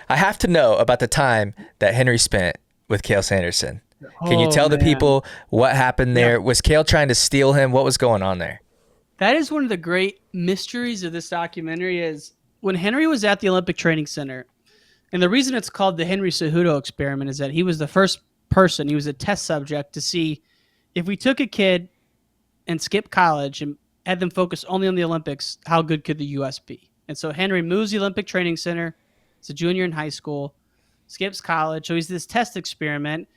I have to know about the time that Henry spent with Cael Sanderson. Can you Oh tell the man. people what happened Yeah. there? Was Cael trying to steal him? What was going on there? That is one of the great mysteries of this documentary is when Henry was at the Olympic Training Center. And the reason it's called the Henry Cejudo experiment is that he was the first person, he was a test subject to see if we took a kid and skipped college and had them focus only on the Olympics, how good could the US be? And so Henry moves the Olympic Training Center. He's a junior in high school, skips college. So he's this test experiment.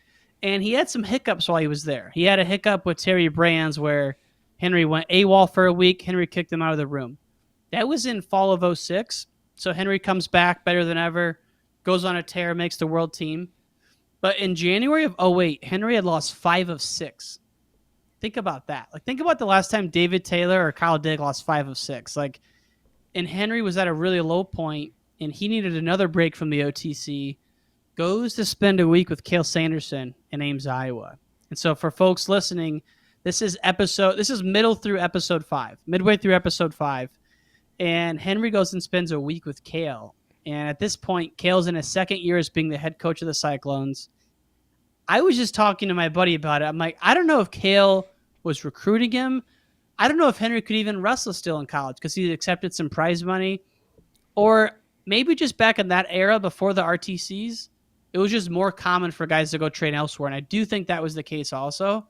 And he had some hiccups while he was there. He had a hiccup with Terry Brands where Henry went AWOL for a week. Henry kicked him out of the room. That was in fall of '06. So Henry comes back better than ever, goes on a tear, makes the world team. But in January of '08, Henry had lost 5 of 6. Think about that. Like, think about the last time David Taylor or Kyle Digg lost 5 of 6. Like, and Henry was at a really low point, and he needed another break from the OTC. Goes to spend a week with Cael Sanderson in Ames, Iowa. And so, for folks listening, this is middle through episode 5, midway through episode 5, and Henry goes and spends a week with Cael. And at this point, Cael's in his second year as being the head coach of the Cyclones. I was just talking to my buddy about it. I'm like, I don't know if Cael was recruiting him. I don't know if Henry could even wrestle still in college because he accepted some prize money. Or maybe just back in that era before the RTCs, it was just more common for guys to go train elsewhere. And I do think that was the case also.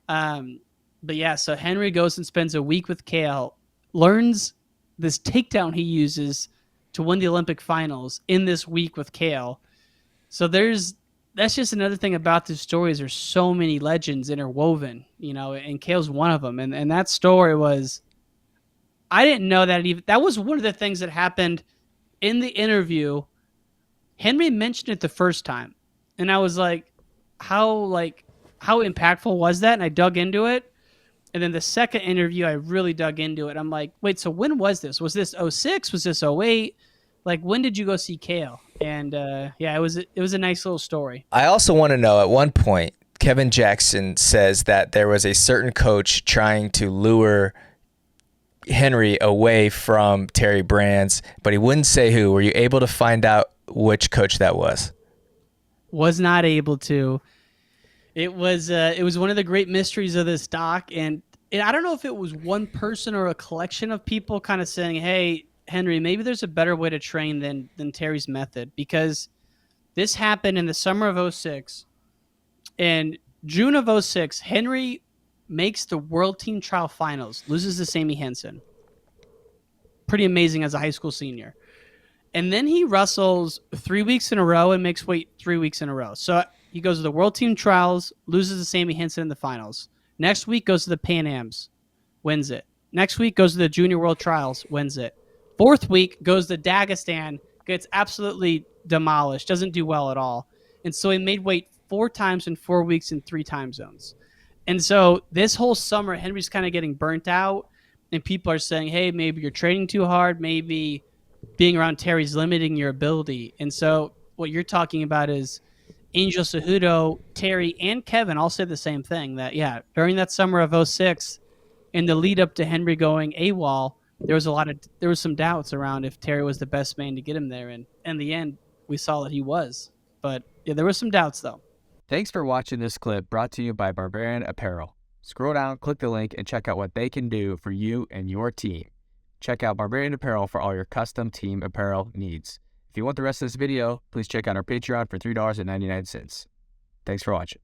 But yeah, so Henry goes and spends a week with Cael, learns this takedown he uses to win the Olympic finals in this week with Cael. So that's just another thing about this story is there's so many legends interwoven, and Cael's one of them. And that story was, I didn't know that was one of the things that happened in the interview. Henry mentioned it the first time. And I was how impactful was that? And I dug into it. And then the second interview, I really dug into it. I'm like, wait, so when was this? Was this '06? Was this '08? Like, when did you go see Cael? And yeah, it was a nice little story. I also want to know, at one point, Kevin Jackson says that there was a certain coach trying to lure Henry away from Terry Brands, but he wouldn't say who. Were you able to find out which coach that was? Was not able to. It was one of the great mysteries of this doc, and I don't know if it was one person or a collection of people kind of saying, "Hey, Henry, maybe there's a better way to train than Terry's method," because this happened in the summer of '06. In June of '06, Henry makes the World Team Trial Finals, loses to Sammy Henson. Pretty amazing as a high school senior. And then he wrestles 3 weeks in a row and makes weight 3 weeks in a row. So he goes to the World Team Trials, loses to Sammy Henson in the finals. Next week goes to the Pan Ams, wins it. Next week goes to the Junior World Trials, wins it. Fourth week goes to Dagestan, gets absolutely demolished, doesn't do well at all. And so he made weight 4 times in 4 weeks in 3 time zones. And so this whole summer, Henry's kind of getting burnt out, and people are saying, hey, maybe you're training too hard, maybe being around Terry's limiting your ability. And so what you're talking about is Angel Cejudo, Terry, and Kevin all said the same thing, that, yeah, during that summer of '06, in the lead up to Henry going AWOL, there was some doubts around if Terry was the best man to get him there. And in the end, we saw that he was. But yeah, there was some doubts, though. Thanks for watching this clip brought to you by Barbarian Apparel. Scroll down, click the link, and check out what they can do for you and your team. Check out Barbarian Apparel for all your custom team apparel needs. If you want the rest of this video, please check out our Patreon for $3.99. Thanks for watching.